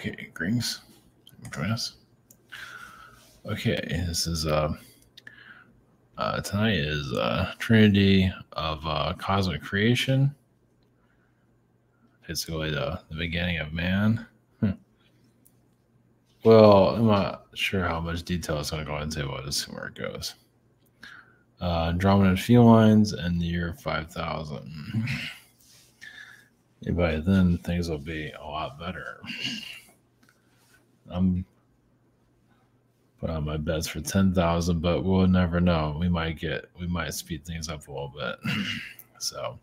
Okay, greetings. Join us. Okay, this is tonight is Trinity of cosmic creation. Basically, the beginning of man. Well, I'm not sure how much detail it's going to go into, but let's see where it goes. Andromeda Felines in the year 5000. And by then, things will be a lot better. I'm putting on my bets for 10,000, but we'll never know. We might speed things up a little bit. So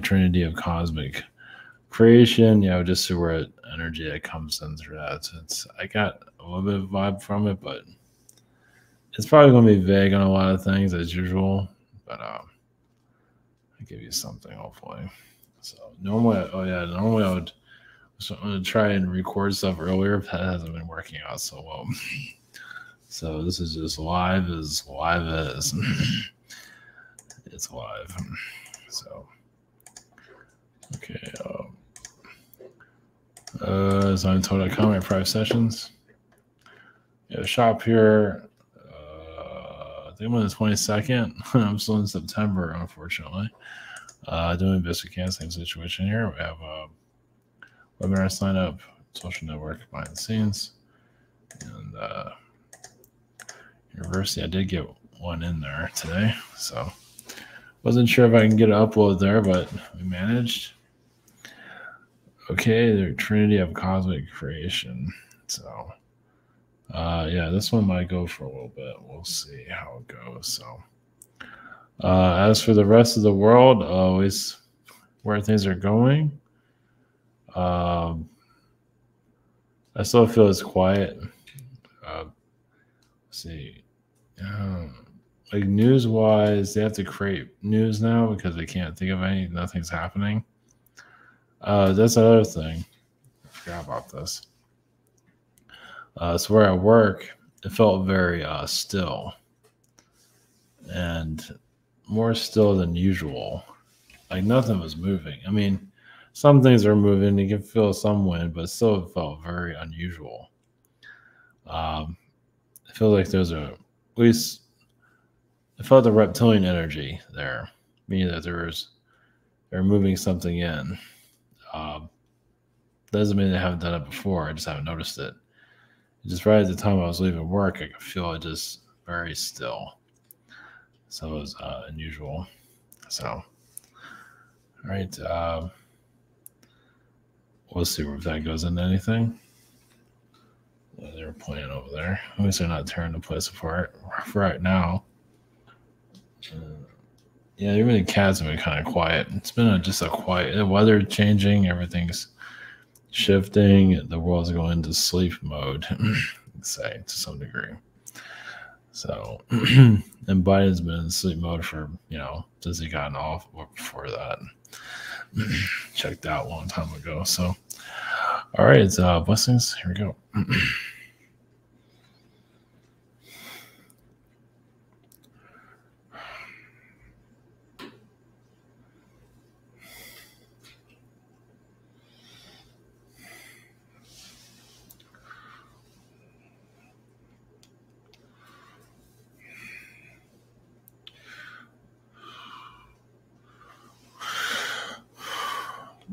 Trinity of cosmic creation, just see where energy that comes in through that. I got a little bit of vibe from it, but it's probably going to be vague on a lot of things as usual. But I'll give you something hopefully. So normally I would try and record stuff earlier, but that hasn't been working out so well. So this is just live as it's live. So okay. So I'm told comment private sessions. Shop here. I think I'm on the 22nd. I'm still in September, unfortunately. Doing best we can. Same situation here. We have webinar sign up, social network behind the scenes, and university. I did get one in there today, so wasn't sure if I can get an upload there, but we managed. Okay, the Trinity of cosmic creation. So this one might go for a little bit. We'll see how it goes. So as for the rest of the world, always where things are going. I still feel it's quiet. Let's see. Like news-wise, they have to create news now because they can't think of nothing's happening. That's another thing. I forgot about this. So where I work, it felt very still. And more still than usual. Like nothing was moving. I mean, some things are moving. You can feel some wind, but still it felt very unusual. I feel like there's at least I felt the reptilian energy there, meaning that they're moving something in. Doesn't mean they haven't done it before. I just haven't noticed it. Just right at the time I was leaving work, I could feel it just very still. So it was unusual. So, all right. We'll see if that goes into anything. They're playing over there. At least they're not tearing the place apart for right now. Even the cats have been kind of quiet. It's been just a quiet. The weather changing, everything's shifting. The world's going into sleep mode, say to some degree. So, and Biden's been in sleep mode for since he got off. Or before that, checked out a long time ago. So, all right, it's blessings. Here we go.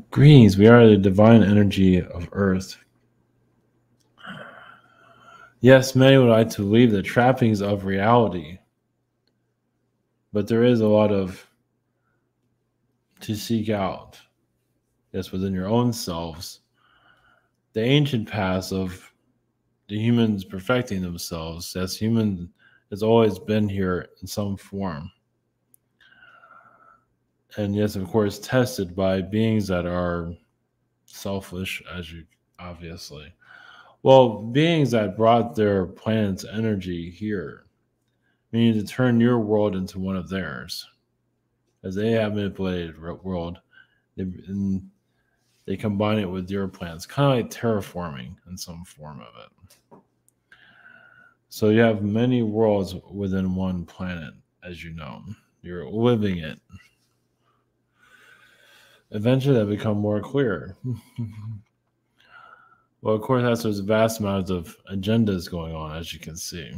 Greetings, we are the divine energy of Earth. Yes, many would like to leave the trappings of reality, but there is a lot to seek out. Yes, within your own selves. The ancient past of the humans perfecting themselves, as human has always been here in some form. And yes, of course, tested by beings that are selfish, as you obviously. Well, beings that brought their planet's energy here, meaning to turn your world into one of theirs. As they have manipulated world, they combine it with your plans, kind of like terraforming in some form of it. So you have many worlds within one planet, as you know. You're living it. Eventually, that become more clear. Well, of course, there's vast amounts of agendas going on, as you can see.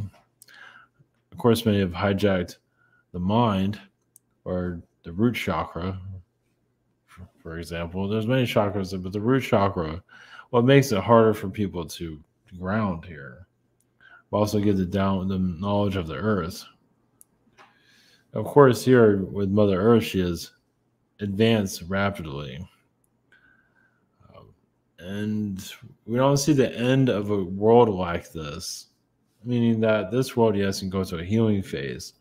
Of course, many have hijacked the mind or the root chakra, for example. There's many chakras, but the root chakra, what makes it harder for people to ground here, but also get the knowledge of the earth. Of course, here with Mother Earth, she has advanced rapidly. And we don't see the end of a world like this, meaning that this world, yes, can go to a healing phase.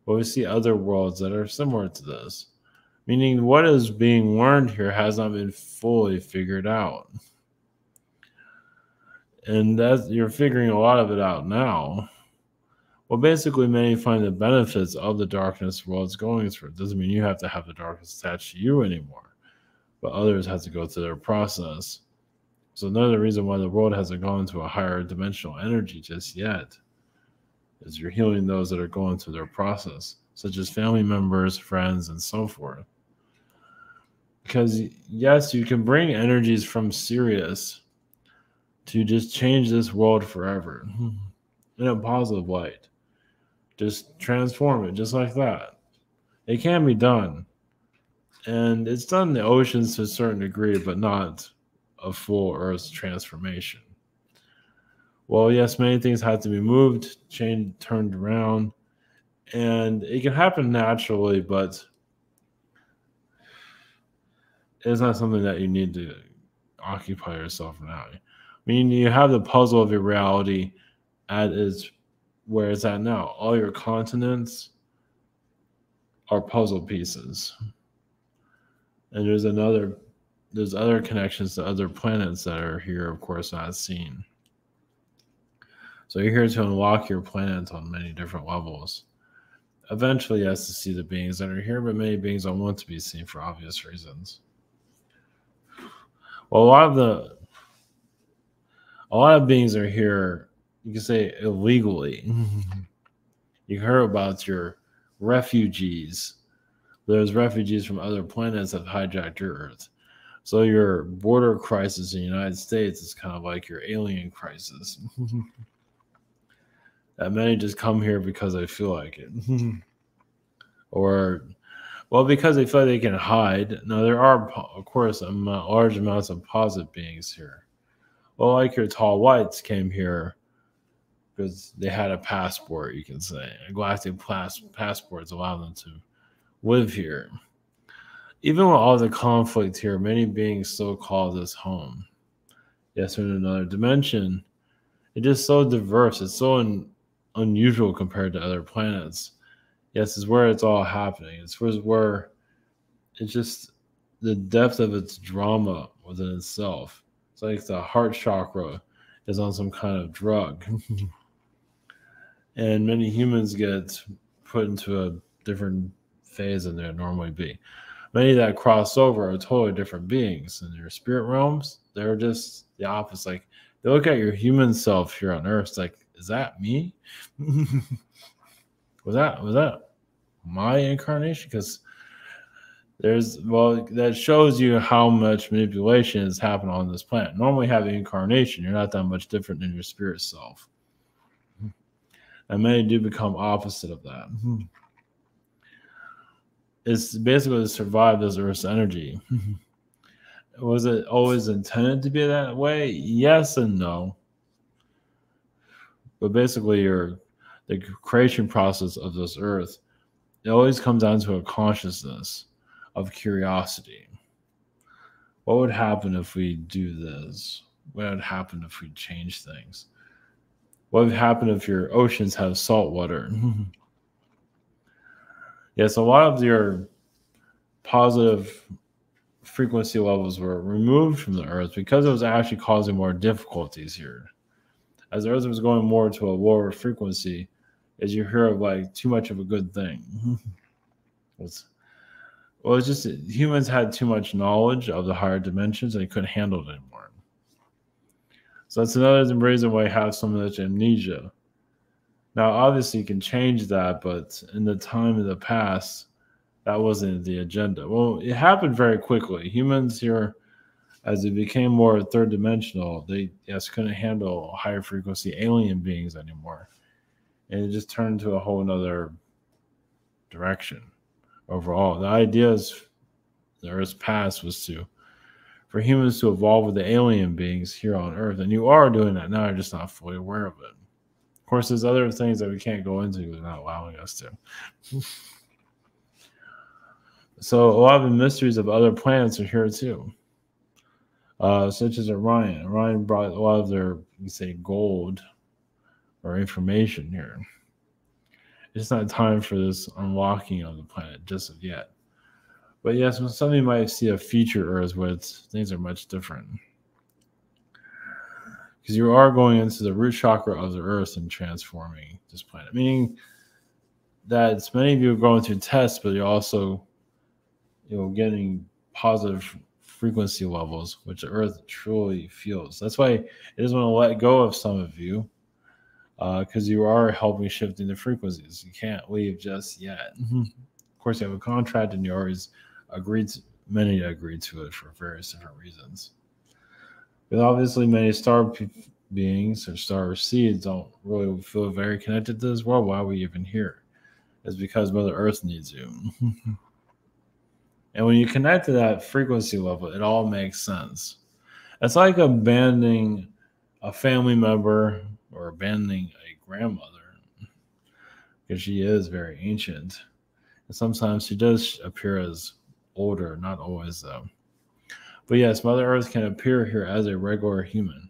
But we see other worlds that are similar to this, meaning what is being learned here has not been fully figured out. And that you're figuring a lot of it out now. Well, basically, many find the benefits of the darkness world's going through. It doesn't mean you have to have the darkness attached to you anymore, but others have to go through their process. So another reason why the world hasn't gone to a higher dimensional energy just yet is you're healing those that are going through their process, such as family members, friends, and so forth. Because yes, you can bring energies from Sirius to just change this world forever in a positive light. Just transform it just like that. It can be done. And it's done in the oceans to a certain degree, but not a full Earth's transformation. Well, yes, many things have to be moved, changed, turned around, and it can happen naturally, but it's not something that you need to occupy yourself now. I mean, you have the puzzle of your reality at its where it's at now. All your continents are puzzle pieces. And there's other connections to other planets that are here, of course, not seen. So you're here to unlock your planet on many different levels. Eventually, yes, to see the beings that are here, but many beings don't want to be seen for obvious reasons. Well, a lot of beings are here, you can say, illegally. You heard about your refugees. There's refugees from other planets that have hijacked your Earth. So your border crisis in the United States is kind of like your alien crisis. That many just come here because they feel like it. Or, well, because they feel like they can hide. Now, there are, of course, large amounts of positive beings here. Well, like your tall whites came here because they had a passport, you can say. A galactic passports allow them to live here. Even with all the conflict here, many beings still call this home. Yes, we're in another dimension. It's just so diverse. It's so unusual compared to other planets. Yes, it's where it's all happening. It's where it's just the depth of its drama within itself. It's like the heart chakra is on some kind of drug. And many humans get put into a different phase than they normally be. Many that cross over are totally different beings. In your spirit realms, they're just the opposite. Like they look at your human self here on Earth, it's like, is that me? was that my incarnation? Because that shows you how much manipulation has happened on this planet. Normally, having incarnation, you're not that much different than your spirit self. And many do become opposite of that. It's basically to survive this Earth's energy. Was it always intended to be that way? Yes and no. But basically, the creation process of this Earth, it always comes down to a consciousness of curiosity. What would happen if we do this? What would happen if we change things? What would happen if your oceans have salt water? Yes, a lot of your positive frequency levels were removed from the Earth because it was actually causing more difficulties here. As the Earth was going more to a lower frequency, as you hear of like too much of a good thing. It's just humans had too much knowledge of the higher dimensions and they couldn't handle it anymore. So that's another reason why you have so much amnesia. Now, obviously, you can change that, but in the time of the past, that wasn't the agenda. Well, it happened very quickly. Humans here, As it became more third dimensional, they couldn't handle higher frequency alien beings anymore. And it just turned to a whole nother direction overall. The idea is the Earth's past was for humans to evolve with the alien beings here on Earth. And you are doing that now, you're just not fully aware of it. Of course, there's other things that we can't go into because they're not allowing us to. So a lot of the mysteries of other planets are here too. Such as Orion. Orion brought a lot of their, you say, gold or information here. It's not time for this unlocking of the planet just of yet. But yes, some of you might see a future Earth where things are much different. Because you are going into the root chakra of the Earth and transforming this planet. Meaning that many of you are going through tests, but you're also getting positive frequency levels, which the Earth truly feels. That's why it doesn't want to let go of some of you, because you are helping shifting the frequencies. You can't leave just yet. Of course, you have a contract, and you always many agreed to it for various different reasons. But obviously, many star beings or star seeds don't really feel very connected to this world. Why are we even here? It's because Mother Earth needs you. And when you connect to that frequency level, it all makes sense. It's like abandoning a family member or abandoning a grandmother, because she is very ancient. And sometimes she does appear as older, not always though. But yes, Mother Earth can appear here as a regular human,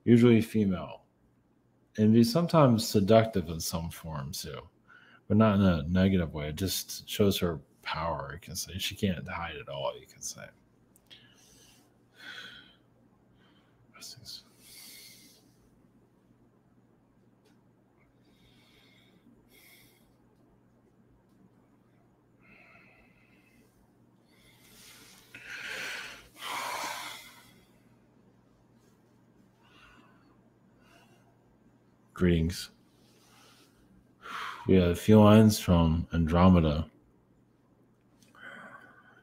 usually female, and be sometimes seductive in some form too, but not in a negative way. It just shows her power, you can say. She can't hide it all, you can say. Greetings. We have Felines from Andromeda.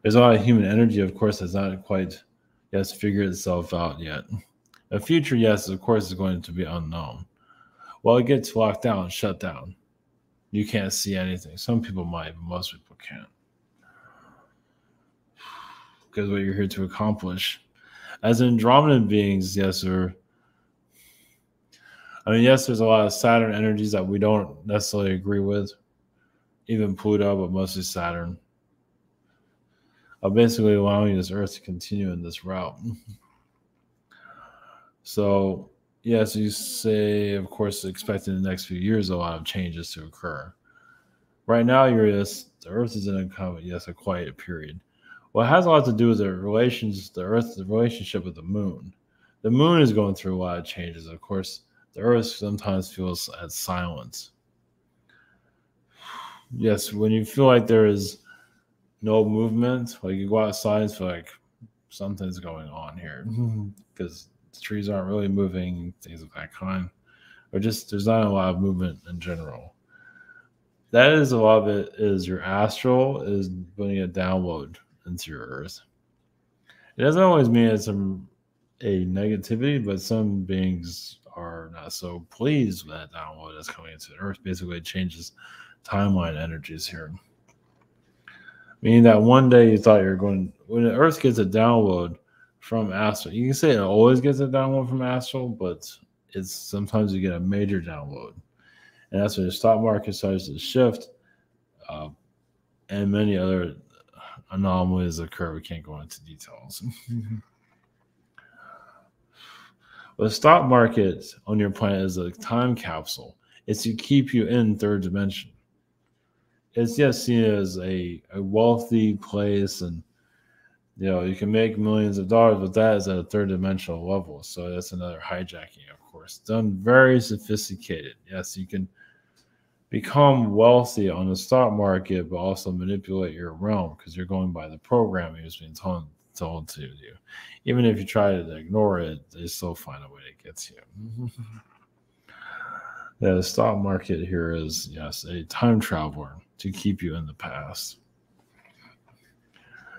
There's a lot of human energy, of course, that's not quite figured itself out yet. The future, yes, of course, is going to be unknown. Well, it gets locked down, shut down. You can't see anything. Some people might, but most people can't. Because what you're here to accomplish. As Andromedan beings, yes, there's a lot of Saturn energies that we don't necessarily agree with. Even Pluto, but mostly Saturn. Basically allowing this Earth to continue in this route. So, yes, you say, of course, expect in the next few years a lot of changes to occur. Right now, the Earth is in a quiet period. Well, it has a lot to do with the relationship with the moon. The moon is going through a lot of changes. Of course, the Earth sometimes feels as silence. Yes, when you feel like there is no movement, like you go outside and feel like something's going on here, because the trees aren't really moving, things of that kind, or just there's not a lot of movement in general. That is a lot of it is your astral is putting a download into your Earth. It doesn't always mean it's a negativity, but some beings are not so pleased with that download that's coming into the Earth. Basically, it changes timeline energies here. Meaning that one day you thought when the Earth gets a download from astral, you can say it always gets a download from astral, but it's sometimes you get a major download. And that's when the stock market starts to shift, and many other anomalies occur. We can't go into details. But the stock market on your planet is a time capsule. It's to keep you in third dimension. It's seen as a wealthy place, and you can make millions of dollars, but that is at a third dimensional level. So that's another hijacking, of course. Done very sophisticated. Yes, you can become wealthy on the stock market, but also manipulate your realm because you're going by the programming that's being told to you. Even if you try to ignore it, they still find a way to get to you. The stock market here is, a time traveler to keep you in the past.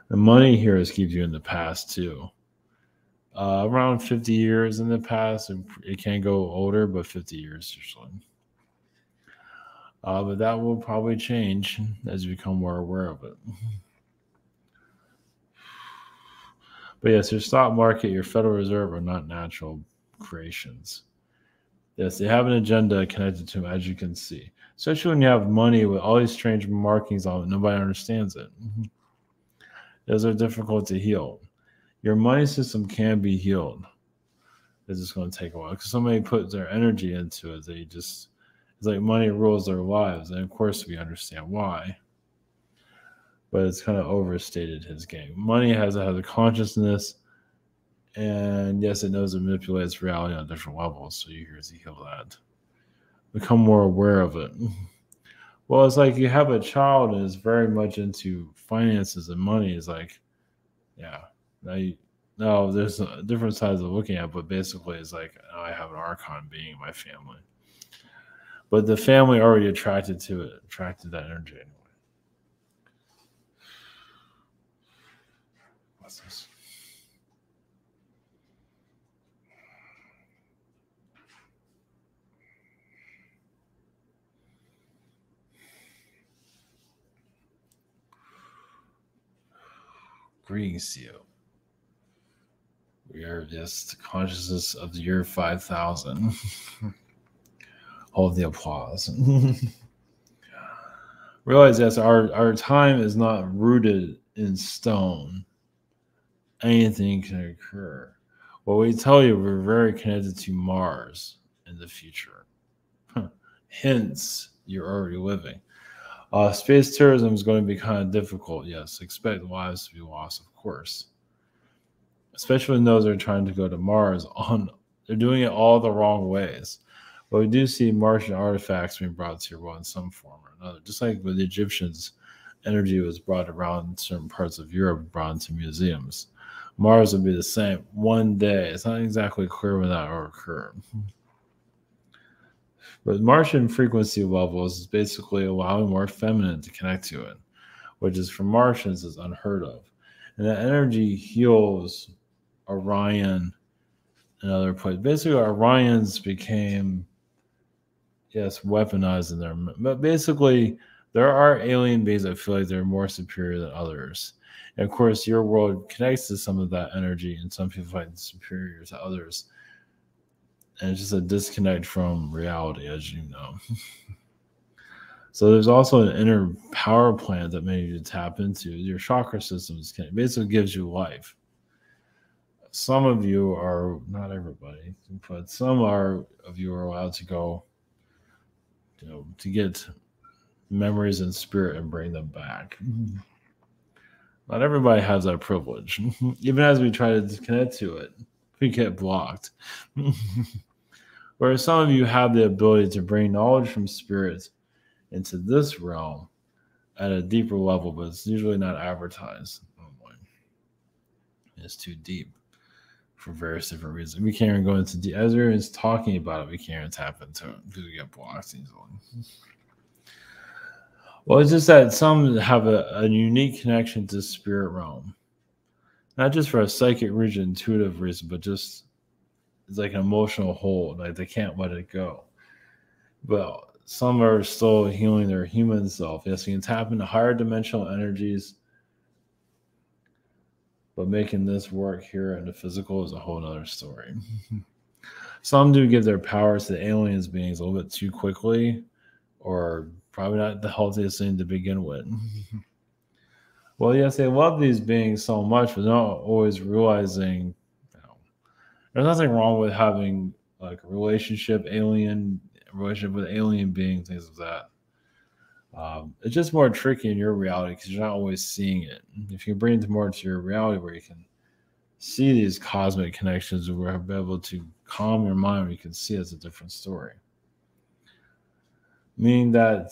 The money here is keep you in the past too. Around 50 years in the past. It can go older, but 50 years usually. But that will probably change as you become more aware of it. But yes, your stock market, your Federal Reserve are not natural creations. Yes, they have an agenda connected to them, as you can see. Especially when you have money with all these strange markings on it, nobody understands it. Those are difficult to heal. Your money system can be healed. It's just going to take a while because somebody put their energy into it. It's like money rules their lives. And of course, we understand why. But it's kind of overstated his game. Money has a consciousness. And yes, it knows it manipulates reality on different levels. So you're here to heal that. Become more aware of it. Well, it's like you have a child and is very much into finances and money. It's like, yeah, no, there's different sides of looking at it, but basically it's like, oh, I have an archon being in my family. But the family already attracted that energy anyway. What's this? Greetings to you. We are just consciousness of the year 5000. Hold the applause. Realize yes, our time is not rooted in stone. Anything can occur. Well, we tell you we're very connected to Mars in the future. Hence, you're already living. Space tourism is going to be kind of difficult. Yes, expect lives to be lost, of course. Especially when those are trying to go to Mars. They're doing it all the wrong ways. But we do see Martian artifacts being brought to your world in some form or another. Just like with the Egyptians, energy was brought around certain parts of Europe, brought into museums. Mars will be the same one day. It's not exactly clear when that will occur. But Martian frequency levels is basically allowing more feminine to connect to it, which is for Martians is unheard of. And that energy heals Orion and other places. Basically, Orions became, yes, weaponized in there. But basically, there are alien beings that feel like they're more superior than others. And of course, your world connects to some of that energy, and some people find superior to others. And it's just a disconnect from reality, as you know. So there's also an inner power plant that many of you tap into. Your chakra system basically gives you life. Some of you are, not everybody, but some of you are allowed to go, to get memories in spirit and bring them back. Not everybody has that privilege. Even as we try to disconnect to it, we get blocked. Whereas some of you have the ability to bring knowledge from spirit into this realm at a deeper level, but it's usually not advertised. It's too deep for various different reasons. We can't even go into as everyone's talking about it, we can't even tap into it because we get blocked easily. Well, it's just that some have a unique connection to spirit realm. Not just for a psychic reason, intuitive reason, but just it's like an emotional hold. Like they can't let it go. Well, some are still healing their human self. Yes, you can tap into higher dimensional energies, but making this work here in the physical is a whole other story. Some do give their powers to the aliens beings a little bit too quickly, or probably not the healthiest thing to begin with. Well, yes, they love these beings so much, but not always realizing there's nothing wrong with having like a relationship with alien beings, things like that. It's just more tricky in your reality because you're not always seeing it. If you bring it more to your reality where you can see these cosmic connections, where be able to calm your mind, where you can see it's a different story. Meaning that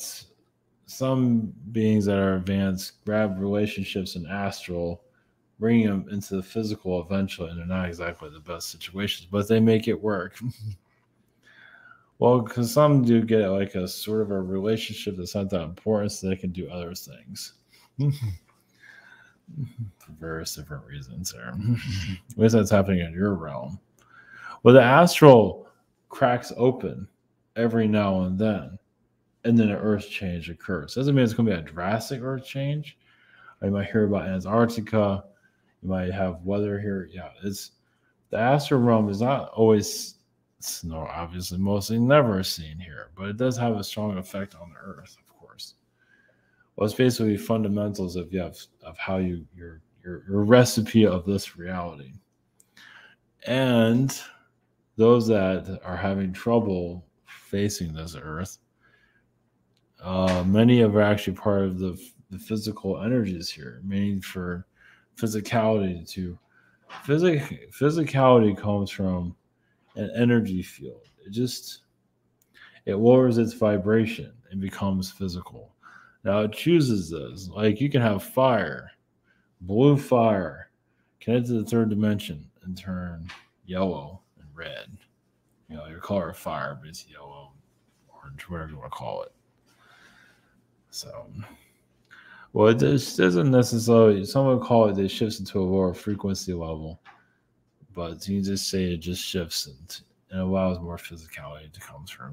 some beings that are advanced grab relationships in astral, bringing them into the physical eventually, and they're not exactly the best situations, but they make it work. Well, because some do get like a sort of a relationship that's not that important, so they can do other things. for various different reasons there. At least that's happening in your realm. Well, the astral cracks open every now and then an earth change occurs. Doesn't mean it's going to be a drastic earth change. You might hear about Antarctica. You might have weather here. Yeah, it's the astral realm is not always snow, obviously, mostly never seen here, but it does have a strong effect on the earth, of course. Well, it's basically fundamentals of how your recipe of this reality. And those that are having trouble facing this earth, many are actually part of the physical energies here, meaning for physicality to physicality comes from an energy field. It lowers its vibration and becomes physical. Now it chooses this. Like you can have fire, blue fire, connected to the third dimension and turn yellow and red. Your color of fire, but it's yellow, orange, whatever you want to call it. So, well, it doesn't necessarily, some would call it, it shifts into a lower frequency level, but you can just say it just shifts and allows more physicality to come through.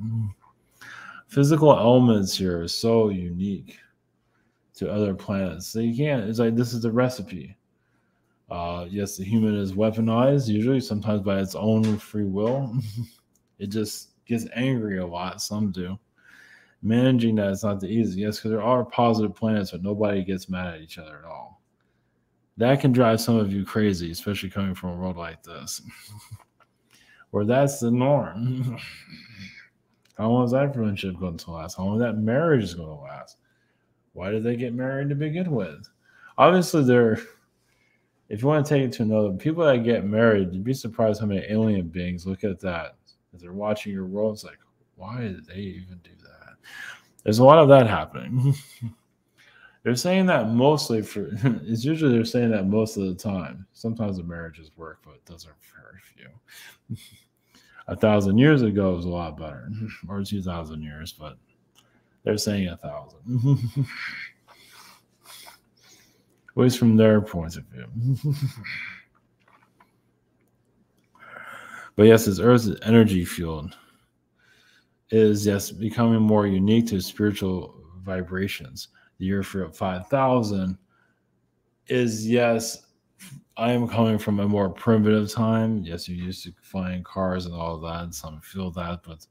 Physical elements here are so unique to other planets. So you can't, it's like this is the recipe. Yes, the human is weaponized, usually, sometimes by its own free will. It just gets angry a lot, some do. Managing that is not the easy. Yes, because there are positive planets, but nobody gets mad at each other at all. That can drive some of you crazy, especially coming from a world like this, where that's the norm. How long is that friendship going to last? How long is that marriage is going to last? Why did they get married to begin with? Obviously, if you want to take it to another, people that get married, you'd be surprised how many alien beings look at that as they're watching your world. It's like, why did they even do that? There's a lot of that happening. They're saying that mostly it's usually they're saying that most of the time. Sometimes the marriages work, but those are very few. 1,000 years ago was a lot better, or 2,000 years, but they're saying 1,000. At least from their point of view. But yes, this Earth's energy field is, yes, becoming more unique to spiritual vibrations. The year 5000 is, yes, I am coming from a more primitive time. Yes, you used to flying cars and all of that, and some feel that, but,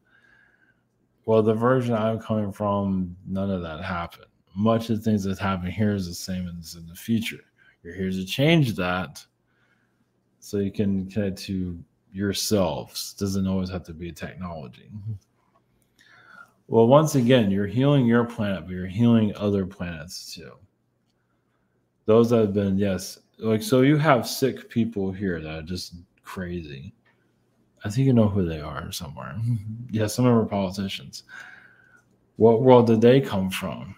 well, the version I'm coming from, none of that happened. Much of the things that happen here is the same as in the future. You're here to change that so you can connect to yourselves. It doesn't always have to be technology. Well, once again, you're healing your planet, but you're healing other planets too. Those that have been, yes, like, so you have sick people here that are just crazy. I think you know who they are somewhere. Yeah, some of them are politicians. What world did they come from?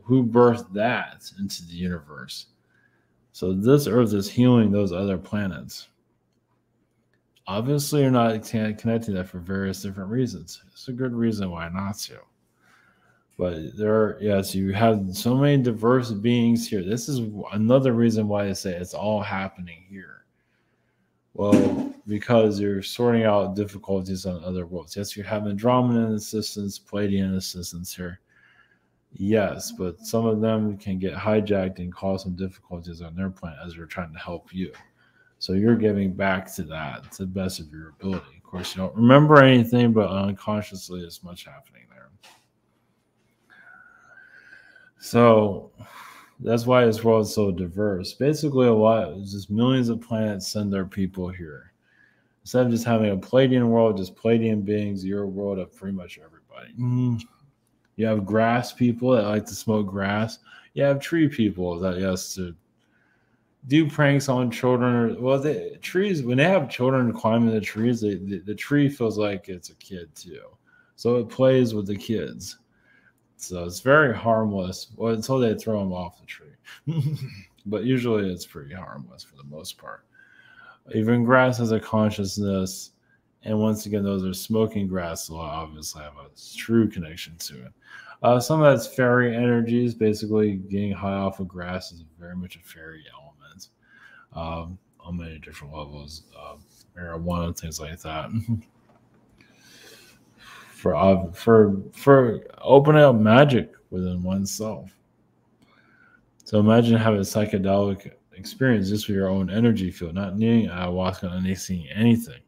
Who birthed that into the universe? So this Earth is healing those other planets. Obviously, you're not connecting that for various different reasons. It's a good reason why not to. But yes, you have so many diverse beings here. This is another reason why I say it's all happening here. Well, because you're sorting out difficulties on other worlds. Yes, you have Andromedan assistance, Palladian assistance here. Yes, but some of them can get hijacked and cause some difficulties on their planet as they're trying to help you. So you're giving back to that to the best of your ability. Of course, you don't remember anything, but unconsciously, there's much happening there. So that's why this world is so diverse. Basically, just millions of planets send their people here. Instead of just having a Palladian world, just Palladian beings, your world of pretty much everybody. You have grass people that like to smoke grass. You have tree people that, yes, to do pranks on children. Well, trees, when they have children climbing the trees, the tree feels like it's a kid too. So it plays with the kids. So it's very harmless, well, until they throw them off the tree. But usually it's pretty harmless for the most part. Even grass has a consciousness. And once again, those are smoking grass, so obviously have a true connection to it. Some of that's fairy energies. Basically, getting high off of grass is very much a fairy element on many different levels. Marijuana, things like that. For opening up magic within oneself. So imagine having a psychedelic experience just with your own energy field, not needing ayahuasca, not needing anything,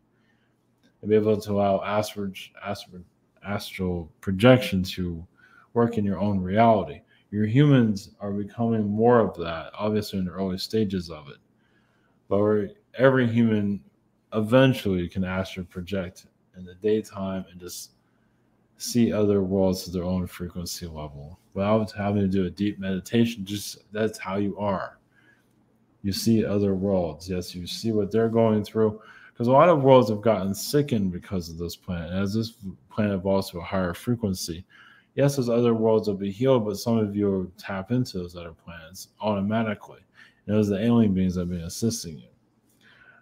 and be able to allow astral projection to work in your own reality. Your humans are becoming more of that, obviously in the early stages of it. But every human eventually can astral project in the daytime and just see other worlds to their own frequency level without having to do a deep meditation. Just that's how you are. You see other worlds. Yes, you see what they're going through. Because a lot of worlds have gotten sickened because of this planet. As this planet evolves to a higher frequency, yes, those other worlds will be healed, but some of you will tap into those other planets automatically. And those are the alien beings that have been assisting you.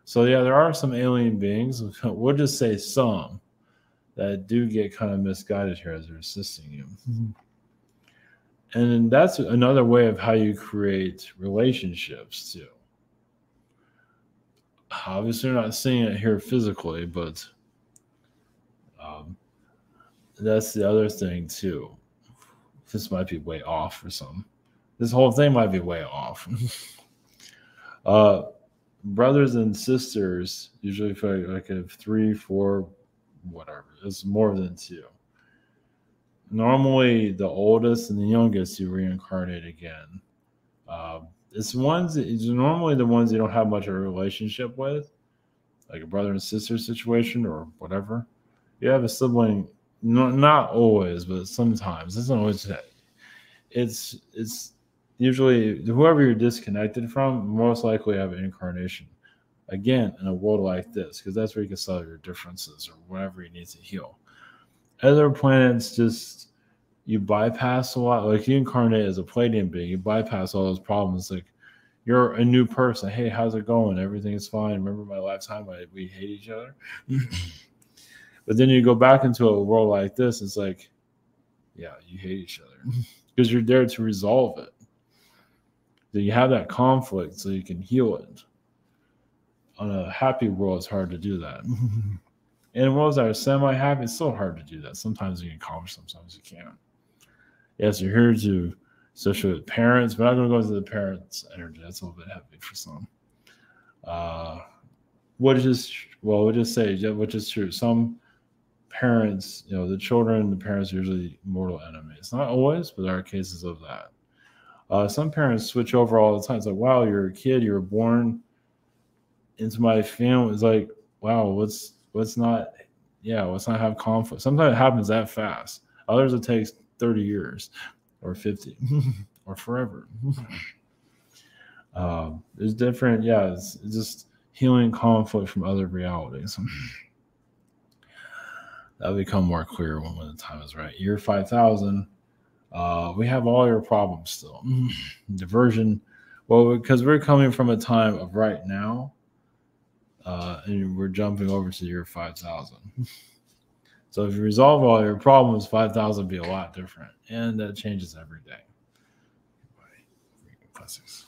So yeah, there are some alien beings. We'll just say some that do get kind of misguided here as they're assisting you. And that's another way of how you create relationships too. Obviously, you're not seeing it here physically, but that's the other thing too. This might be way off or something. This whole thing might be way off. Brothers and sisters usually feel like if 3, 4, whatever, it's more than 2. Normally, the oldest and the youngest you reincarnate again. It's normally the ones you don't have much of a relationship with, like a brother and sister situation or whatever. You have a sibling, not always, but sometimes. It's not always that. It's usually whoever you're disconnected from, most likely have an incarnation again in a world like this, because that's where you can solve your differences or whatever you need to heal. Other planets just you bypass a lot. Like you incarnate as a Palladian being, you bypass all those problems. Like you're a new person. Hey, how's it going? Everything's fine. Remember my lifetime? We hate each other. But then you go back into a world like this. It's like, yeah, you hate each other because you're there to resolve it. So you have that conflict so you can heal it. On a happy world, it's hard to do that. In worlds that are semi-happy, it's so hard to do that. Sometimes you can accomplish, sometimes you can't. Yes, you're here to associate with parents. We're not going to go into the parents' energy. That's a little bit heavy for some. We'll just say, which is true. Some parents, the children and the parents are usually mortal enemies. Not always, but there are cases of that. Some parents switch over all the time. It's like, wow, you're a kid. You were born into my family. It's like, wow, let's not have conflict. Sometimes it happens that fast. Others it takes 30 years or 50 or forever. There's different, it's just healing conflict from other realities. That'll become more clear when the time is right. Year 5000, we have all your problems still. Diversion, because we're coming from a time of right now, and we're jumping over to year 5000. So if you resolve all your problems, 5000 will be a lot different, and that changes every day. Classics.